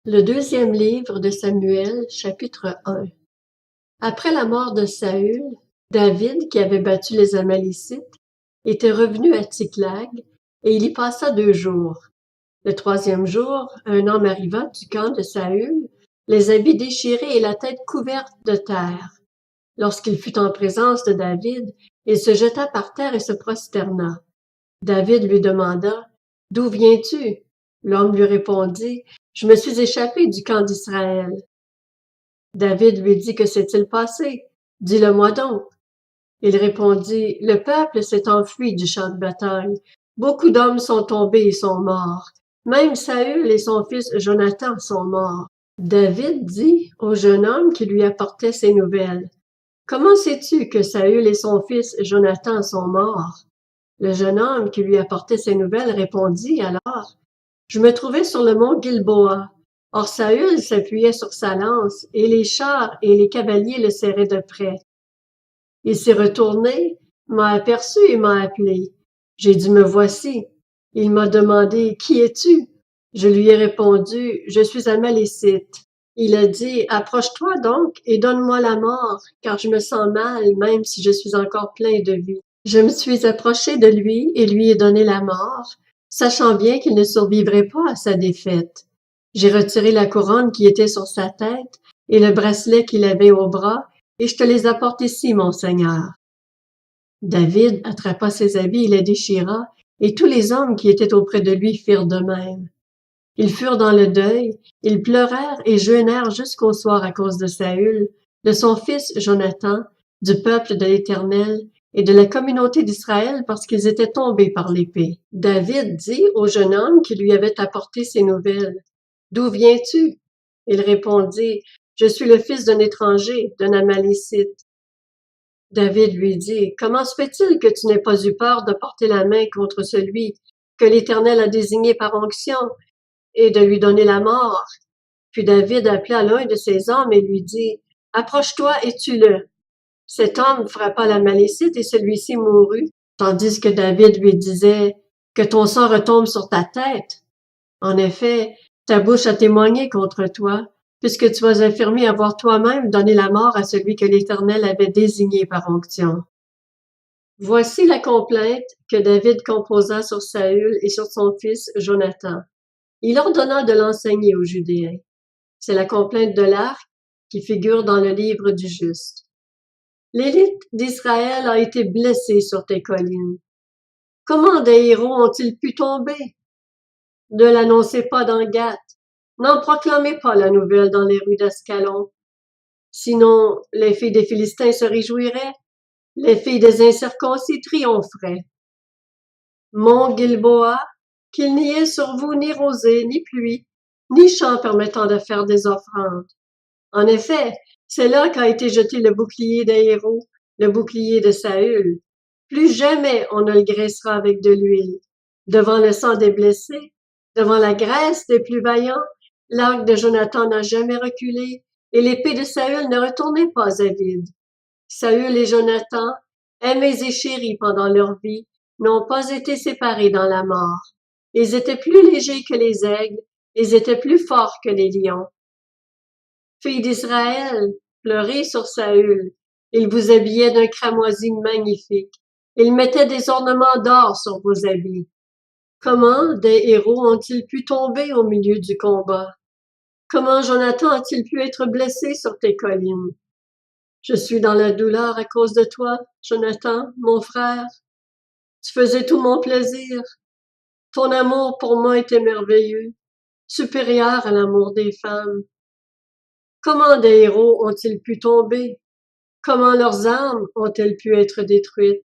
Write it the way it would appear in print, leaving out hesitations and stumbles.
Le deuxième livre de Samuel, chapitre 1. Après la mort de Saül, David, qui avait battu les Amalécites, était revenu à Tsiklag, et il y passa 2 jours. Le 3e jour, un homme arriva du camp de Saül, les habits déchirés et la tête couverte de terre. Lorsqu'il fut en présence de David, il se jeta par terre et se prosterna. David lui demanda: « D'où viens-tu? » L'homme lui répondit: « Je me suis échappé du camp d'Israël. » David lui dit: « Que s'est-il passé? Dis-le-moi donc. » Il répondit: « Le peuple s'est enfui du champ de bataille. Beaucoup d'hommes sont tombés et sont morts. Même Saül et son fils Jonathan sont morts. » David dit au jeune homme qui lui apportait ces nouvelles: « Comment sais-tu que Saül et son fils Jonathan sont morts? » Le jeune homme qui lui apportait ces nouvelles répondit alors: « Je me trouvais sur le mont Gilboa. Or Saül s'appuyait sur sa lance, et les chars et les cavaliers le serraient de près. Il s'est retourné, m'a aperçu et m'a appelé. J'ai dit: Me voici. Il m'a demandé: Qui es-tu? Je lui ai répondu: Je suis Amalécite. Il a dit: Approche-toi donc et donne-moi la mort, car je me sens mal, même si je suis encore plein de vie. Je me suis approché de lui et lui ai donné la mort, sachant bien qu'il ne survivrait pas à sa défaite. J'ai retiré la couronne qui était sur sa tête et le bracelet qu'il avait au bras, et je te les apporte ici, mon Seigneur. » David attrapa ses habits et les déchira, et tous les hommes qui étaient auprès de lui firent de même. Ils furent dans le deuil, ils pleurèrent et jeûnèrent jusqu'au soir à cause de Saül, de son fils Jonathan, du peuple de l'Éternel et de la communauté d'Israël parce qu'ils étaient tombés par l'épée. David dit au jeune homme qui lui avait apporté ces nouvelles: « D'où viens-tu? » Il répondit: « Je suis le fils d'un étranger, d'un Amalécite. » David lui dit: « Comment se fait-il que tu n'aies pas eu peur de porter la main contre celui que l'Éternel a désigné par onction et de lui donner la mort? » Puis David appela l'un de ses hommes et lui dit: « Approche-toi et tue-le. » Cet homme frappa l'Amalécite et celui-ci mourut, tandis que David lui disait: « Que ton sang retombe sur ta tête. En effet, ta bouche a témoigné contre toi, puisque tu as affirmé avoir toi-même donné la mort à celui que l'Éternel avait désigné par onction. » Voici la complainte que David composa sur Saül et sur son fils Jonathan. Il ordonna de l'enseigner aux Judéens. C'est la complainte de l'arc qui figure dans le livre du juste. L'élite d'Israël a été blessée sur tes collines. Comment des héros ont-ils pu tomber? Ne l'annoncez pas dans Gath. N'en proclamez pas la nouvelle dans les rues d'Ascalon. Sinon, les filles des Philistins se réjouiraient, les filles des incirconcis triompheraient. Mont Gilboa, qu'il n'y ait sur vous ni rosée, ni pluie, ni champ permettant de faire des offrandes. En effet, c'est là qu'a été jeté le bouclier des héros, le bouclier de Saül. Plus jamais on ne le graissera avec de l'huile. Devant le sang des blessés, devant la graisse des plus vaillants, l'arc de Jonathan n'a jamais reculé, et l'épée de Saül ne retournait pas à vide. Saül et Jonathan, aimés et chéris pendant leur vie, n'ont pas été séparés dans la mort. Ils étaient plus légers que les aigles, ils étaient plus forts que les lions. Filles d'Israël, pleurez sur Saül. Il vous habillait d'un cramoisi magnifique. Il mettait des ornements d'or sur vos habits. Comment des héros ont-ils pu tomber au milieu du combat? Comment Jonathan a-t-il pu être blessé sur tes collines? Je suis dans la douleur à cause de toi, Jonathan, mon frère. Tu faisais tout mon plaisir. Ton amour pour moi était merveilleux, supérieur à l'amour des femmes. Comment des héros ont-ils pu tomber? Comment leurs armes ont-elles pu être détruites?